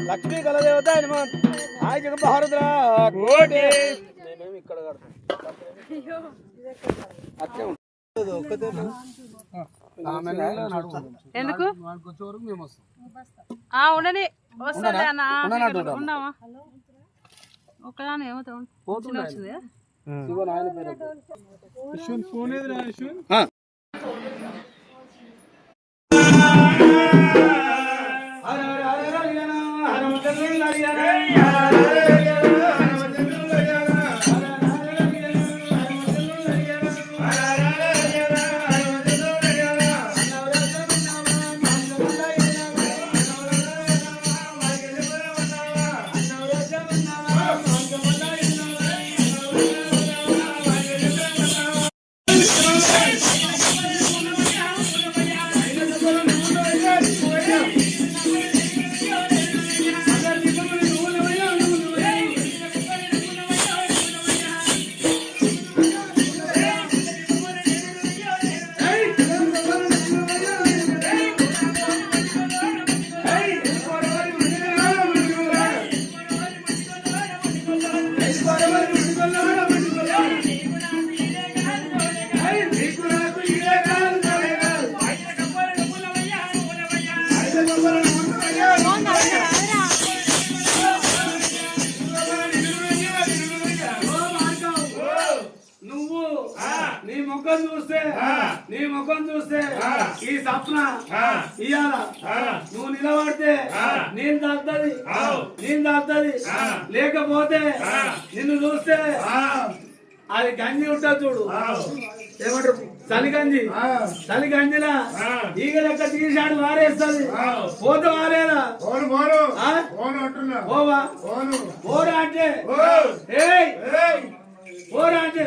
లక్ష్మీ కళ దేవత హాయ్ జగ భారతరా కోటి నేనేమి ఇక్కడ ఎందుకు ఉండని ఉన్నామా ఒకదాని ఏమవుతుంది నీ ముఖం చూస్తే ఈ సప్న ఇయాల నువ్వు నిలబడితే నేను తాగుతుంది లేకపోతే నిన్ను చూస్తే అది గంజి ఉంటుంది చూడు ఏమంటారు చలి గంజిలా ఈగ లెక్క తీసాడు వారేస్తుంది పోతే వారేదా పోరా అంటే పోరా అంటే